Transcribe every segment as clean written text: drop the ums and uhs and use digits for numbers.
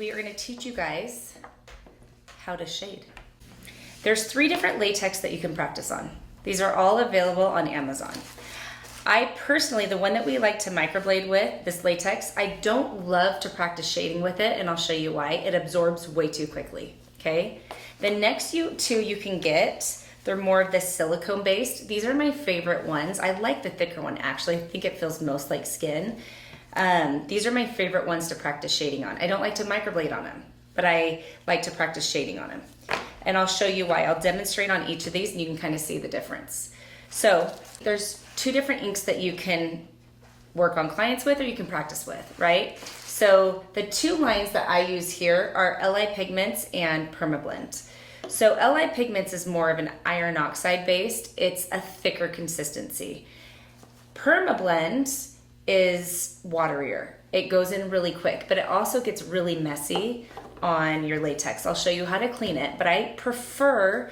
we are going to teach you guys how to shade. There's 3 different latex that you can practice on. These are all available on Amazon. I personally, the one that we like to microblade with, this latex, I don't love to practice shading with it, and I'll show you why. It absorbs way too quickly, okay? The next two you can get, they're more of the silicone based. These are my favorite ones. I like the thicker one actually. I think it feels most like skin. These are my favorite ones to practice shading on. I don't like to microblade on them, but I like to practice shading on them. And I'll show you why. I'll demonstrate on each of these and you can kind of see the difference. So there's 2 different inks that you can work on clients with or you can practice with, right? So the 2 lines that I use here are LI Pigments and Permablend. So LI Pigments is more of an iron oxide based. It's a thicker consistency. Permablend is waterier. It goes in really quick, but it also gets really messy on your latex. I'll show you how to clean it, but I prefer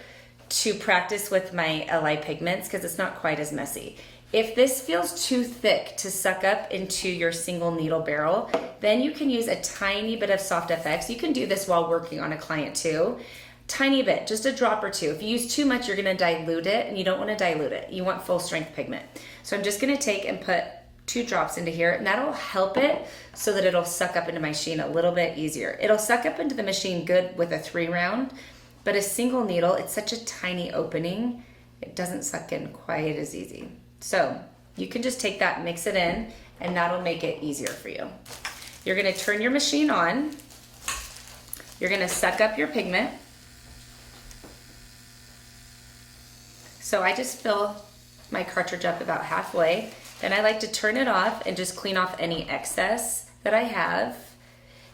to practice with my LI Pigments because it's not quite as messy. If this feels too thick to suck up into your single needle barrel, then you can use a tiny bit of Soft FX. You can do this while working on a client too. Tiny bit, just a drop or 2. If you use too much, you're gonna dilute it, and you don't wanna dilute it. You want full strength pigment. So I'm just gonna take and put 2 drops into here, and that'll help it so that it'll suck up into my machine a little bit easier. It'll suck up into the machine good with a 3 round, but a single needle, it's such a tiny opening, it doesn't suck in quite as easy. So you can just take that, mix it in, and that'll make it easier for you. You're gonna turn your machine on. You're gonna suck up your pigment. So I just fill my cartridge up about halfway. Then I like to turn it off and just clean off any excess that I have.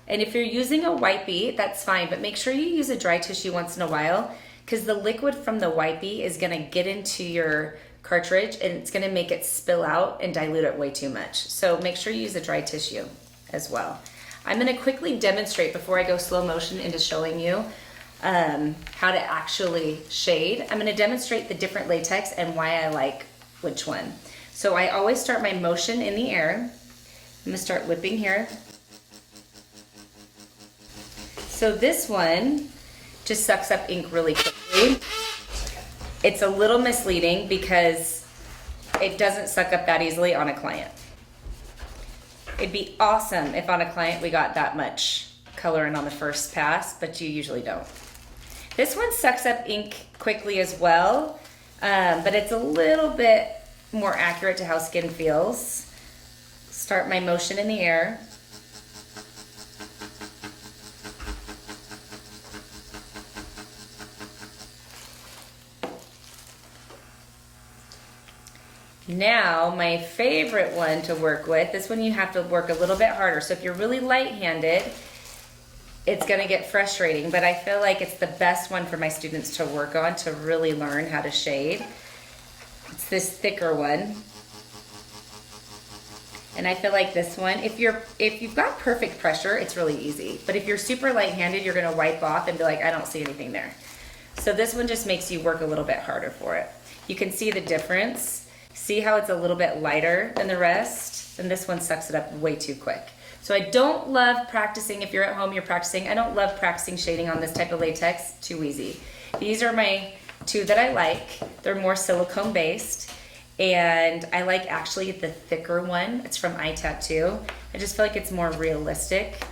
And if you're using a wipey, that's fine, but make sure you use a dry tissue once in a while because the liquid from the wipey is gonna get into your cartridge and it's gonna make it spill out and dilute it way too much. So make sure you use a dry tissue as well. I'm gonna quickly demonstrate before I go slow motion into showing you how to actually shade. I'm gonna demonstrate the different latex and why I like which one. So I always start my motion in the air. I'm gonna start whipping here. So this one just sucks up ink really quickly. It's a little misleading because it doesn't suck up that easily on a client. It'd be awesome if on a client we got that much color in on the first pass, but you usually don't. This one sucks up ink quickly as well, but it's a little bit more accurate to how skin feels. Start my motion in the air. Now, my favorite one to work with, this one you have to work a little bit harder. So if you're really light-handed, it's gonna get frustrating, but I feel like it's the best one for my students to work on to really learn how to shade. It's this thicker one. And I feel like this one, if you've got perfect pressure, it's really easy. But if you're super light-handed, you're gonna wipe off and be like, I don't see anything there. So this one just makes you work a little bit harder for it. You can see the difference. See how it's a little bit lighter than the rest? And this one sucks it up way too quick. So I don't love practicing, if you're at home, you're practicing, I don't love practicing shading on this type of latex, too easy. These are my 2 that I like. They're more silicone based. And I like actually the thicker one. It's from iTattoo. I just feel like it's more realistic.